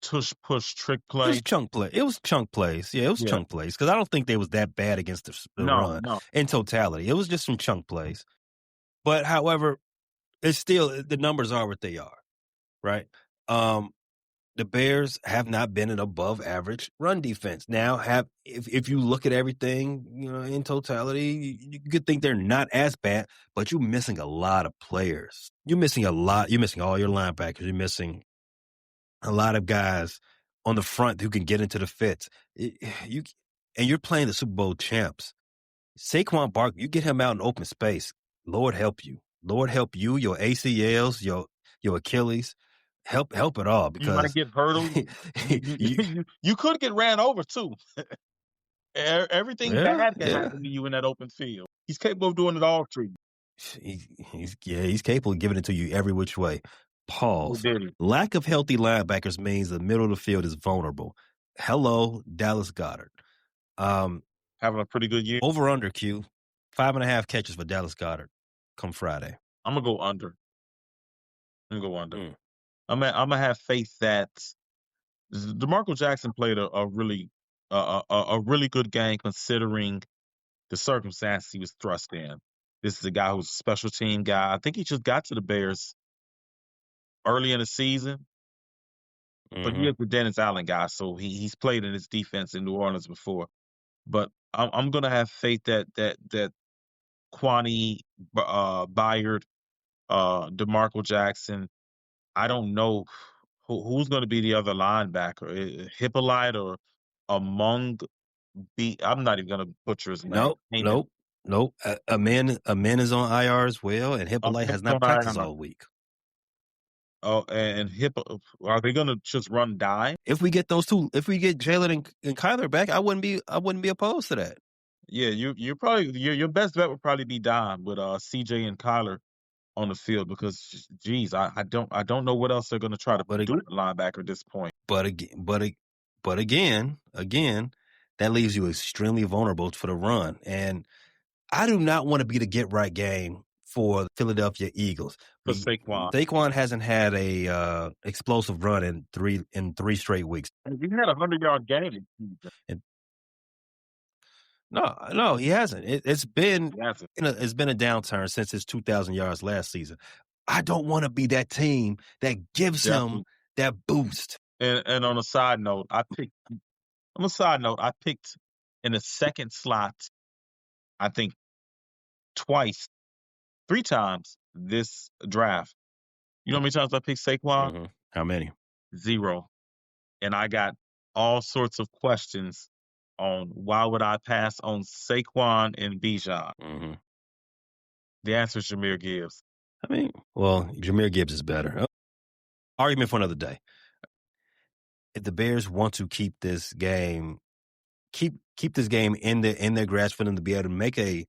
Speaker 7: tush push trick play.
Speaker 6: It was chunk play. It was chunk plays. Yeah, it was chunk plays because I don't think they was that bad against the run in totality. It was just some chunk plays. But however, it's still the numbers are what they are, right? The Bears have not been an above average run defense. Now, if you look at everything, in totality, you could think they're not as bad, but you're missing a lot of players. You're missing a lot. You're missing all your linebackers. You're missing a lot of guys on the front who can get into the fits. And you're playing the Super Bowl champs. Saquon Barkley, you get him out in open space. Lord help you. Lord help you, your ACLs, your Achilles. Help it all because
Speaker 7: you might get hurdled. you could get ran over too. Everything bad can happen to you in that open field. He's capable of doing it all to you.
Speaker 6: He's capable of giving it to you every which way. Pause. Lack of healthy linebackers means the middle of the field is vulnerable. Hello, Dallas Goedert.
Speaker 7: Having a pretty good year.
Speaker 6: Over under Q. 5.5 catches for Dallas Goedert come Friday.
Speaker 7: I'm gonna go under. I'm gonna have faith that DeMarco Jackson played a really good game considering the circumstances he was thrust in. This is a guy who's a special team guy. I think he just got to the Bears early in the season, but he is the Dennis Allen guy, so he's played in his defense in New Orleans before. But I'm gonna have faith that Kwani Byard, DeMarco Jackson. I don't know who's going to be the other linebacker, Hippolyte or Among. I'm not even going to butcher his name.
Speaker 6: Nope. A man is on IR as well, and Hippolyte has not practiced all week.
Speaker 7: Oh, and are they going to just run dime?
Speaker 6: If we get those two, if we get Jalen and Kyler back, I wouldn't be opposed to that.
Speaker 7: Yeah, you're probably your best bet would probably be dime with CJ and Kyler on the field because, geez, I don't know what else they're going to try to do at linebacker at this point.
Speaker 6: But again, that leaves you extremely vulnerable for the run. And I do not want to be the get right game for the Philadelphia Eagles.
Speaker 7: For Saquon.
Speaker 6: Saquon hasn't had a explosive run in three straight weeks.
Speaker 7: He had a 100-yard game.
Speaker 6: No, he hasn't. It's been a downturn since his 2,000 yards last season. I don't want to be that team that gives him that boost.
Speaker 7: And on a side note, I picked in the second slot, I think three times this draft. You know how many times I picked Saquon?
Speaker 6: Mm-hmm. How many?
Speaker 7: 0. And I got all sorts of questions on why would I pass on Saquon and Bijan.
Speaker 6: Mm-hmm.
Speaker 7: The answer is Jahmyr Gibbs.
Speaker 6: Jahmyr Gibbs is better. Argument for another day. If the Bears want to keep this game, keep this game in their grasp for them to be able to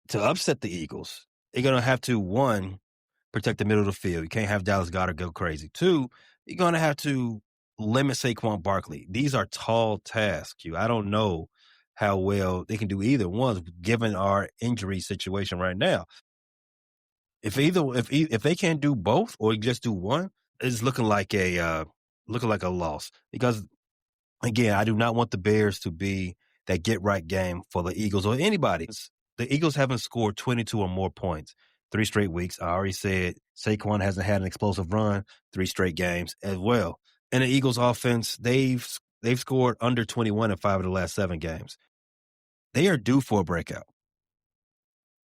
Speaker 6: to upset the Eagles, they're gonna have to, 1, protect the middle of the field. You can't have Dallas Goedert go crazy. 2, you're gonna have to limit Saquon Barkley. These are tall tasks. I don't know how well they can do either one given our injury situation right now. If they can't do both or just do one, it's looking like a loss. Because again, I do not want the Bears to be that get right game for the Eagles or anybody. The Eagles haven't scored 22 or more points 3 straight weeks. I already said Saquon hasn't had an explosive run 3 straight games as well. And the Eagles offense, they've scored under 21 in 5 of the last 7 games. They are due for a breakout.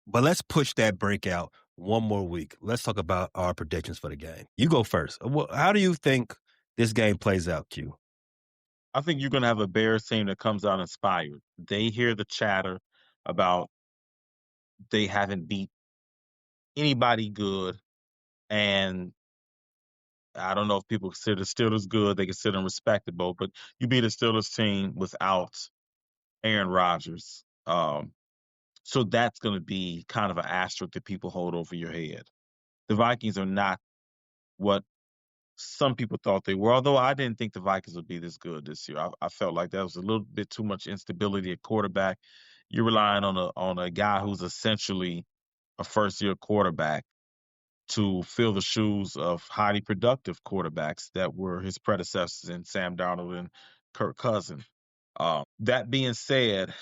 Speaker 6: But let's push that breakout one more week. Let's talk about our predictions for the game. You go first. How do you think this game plays out, Q?
Speaker 7: I think you're going to have a Bears team that comes out inspired. They hear the chatter about they haven't beat anybody good, and I don't know if people consider the Steelers good. They consider them respectable, but you beat a Steelers team without Aaron Rodgers. So that's going to be kind of an asterisk that people hold over your head. The Vikings are not what some people thought they were, although I didn't think the Vikings would be this good this year. I felt like that was a little bit too much instability at quarterback. You're relying on a guy who's essentially a first-year quarterback to fill the shoes of highly productive quarterbacks that were his predecessors in Sam Darnold and Kirk Cousins. That being said,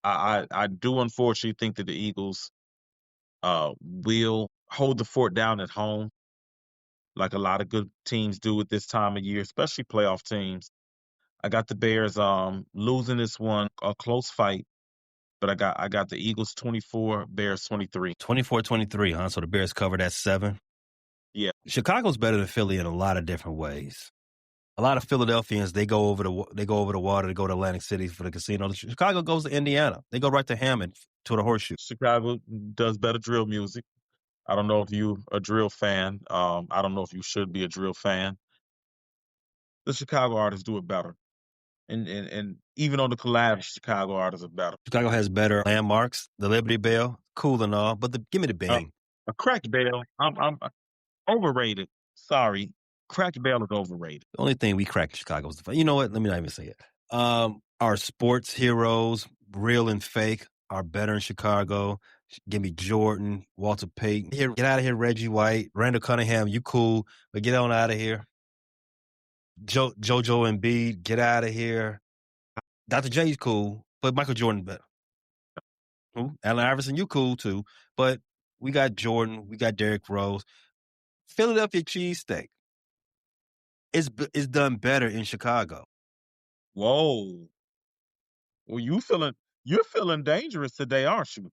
Speaker 7: I do unfortunately think that the Eagles will hold the fort down at home, like a lot of good teams do at this time of year, especially playoff teams. I got the Bears losing this one, a close fight, but I got the Eagles 24, Bears 23.
Speaker 6: 24-23, huh? So the Bears covered at 7.
Speaker 7: Yeah.
Speaker 6: Chicago's better than Philly in a lot of different ways. A lot of Philadelphians, they go over the water, they go to Atlantic City for the casino. Chicago goes to Indiana. They go right to Hammond to the Horseshoe.
Speaker 7: Chicago does better drill music. I don't know if you're a drill fan. I don't know if you should be a drill fan. The Chicago artists do it better. And even on the collabs, Chicago artists are better.
Speaker 6: Chicago has better landmarks. The Liberty Bell, cool and all, but give me the bang.
Speaker 7: A cracked bell, I'm overrated. Sorry. Cracked bell is overrated.
Speaker 6: The only thing we crack in Chicago is you know what? Let me not even say it. Our sports heroes, real and fake, are better in Chicago. Give me Jordan, Walter Payton. Get out of here, Reggie White, Randall Cunningham. You cool, but get on out of here. JoJo Embiid, get out of here. Dr. J's cool, but Michael Jordan better. Allen Iverson, you cool too, but we got Jordan, we got Derrick Rose. Philadelphia cheesesteak is done better in Chicago.
Speaker 7: Whoa. Well, you're feeling dangerous today, aren't you?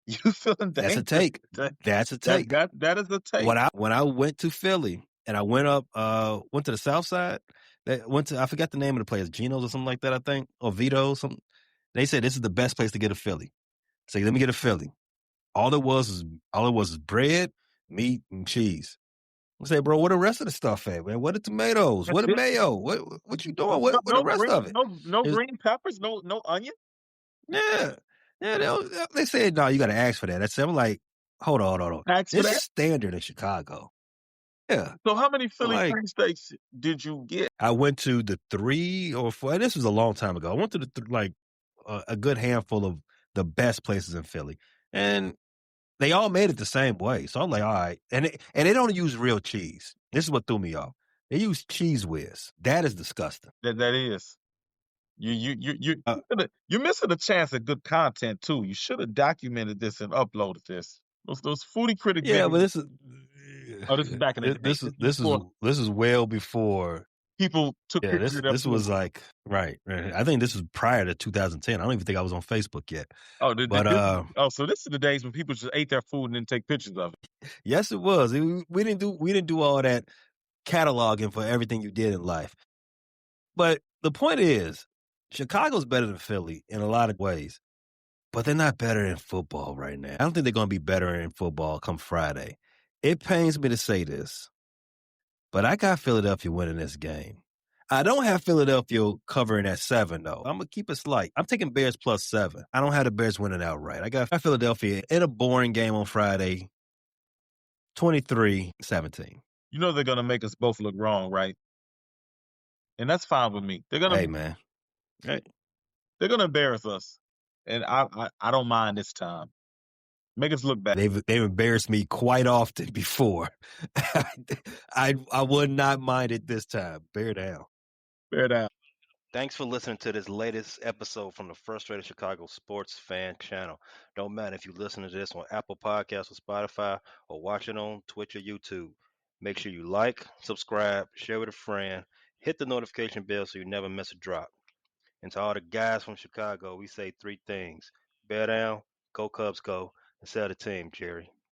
Speaker 7: You feeling dangerous?
Speaker 6: That's a take. That's a take.
Speaker 7: That is a take.
Speaker 6: When I went to Philly and I went to the South Side, I forgot the name of the place, Geno's or something like that, I think, or Vito, something. They said this is the best place to get a Philly. So let me get a Philly. All it was bread, meat, and cheese. I say, bro, where the rest of the stuff at, man? What the tomatoes? What the mayo? What you doing? What the rest of it?
Speaker 7: No green peppers, no onion.
Speaker 6: Yeah. They said, no, you got to ask for that. I'm like, hold on.
Speaker 7: Ask for
Speaker 6: This is
Speaker 7: that.
Speaker 6: standard in Chicago. Yeah.
Speaker 7: So how many Philly
Speaker 6: Like,
Speaker 7: cheesesteaks did you get?
Speaker 6: I went to the 3 or 4. This was a long time ago. I went to the a good handful of the best places in Philly, and they all made it the same way. So I'm like, all right, and they don't use real cheese. This is what threw me off. They use Cheese Whiz. That is disgusting.
Speaker 7: That is.
Speaker 6: Uh,
Speaker 7: You're missing a chance at good content too. You should have documented this and uploaded this. Those foodie critic
Speaker 6: yeah, but
Speaker 7: videos.
Speaker 6: this is
Speaker 7: Oh, this is back in the day.
Speaker 6: this is well before.
Speaker 7: People took
Speaker 6: Yeah,
Speaker 7: pictures of their
Speaker 6: this
Speaker 7: food.
Speaker 6: was like right. I think this was prior to 2010. I don't even think I was on Facebook yet.
Speaker 7: Oh,
Speaker 6: But
Speaker 7: so this is the days when people just ate their food and didn't take pictures of it.
Speaker 6: yes, it was. We didn't do all that cataloging for everything you did in life. But the point is, Chicago's better than Philly in a lot of ways, but they're not better in football right now. I don't think they're going to be better in football come Friday. It pains me to say this, but I got Philadelphia winning this game. I don't have Philadelphia covering at 7, though. I'm going to keep it slight. I'm taking Bears plus 7. I don't have the Bears winning outright. I got Philadelphia in a boring game on Friday, 23-17.
Speaker 7: You know they're gonna make us both look wrong, right? And that's fine with me. They're gonna
Speaker 6: Hey, man. Hey.
Speaker 7: They're gonna embarrass us, and I don't mind this time. Make us look bad.
Speaker 6: They've embarrassed me quite often before. I would not mind it this time. Bear down.
Speaker 7: Bear down.
Speaker 6: Thanks for listening to this latest episode from the Frustrated Chicago Sports Fan Channel. Don't matter if you listen to this on Apple Podcasts or Spotify or watch it on Twitch or YouTube. Make sure you like, subscribe, share with a friend, hit the notification bell so you never miss a drop. And to all the guys from Chicago, we say 3 things. Bear down, go Cubs go, and sell the team, Jerry.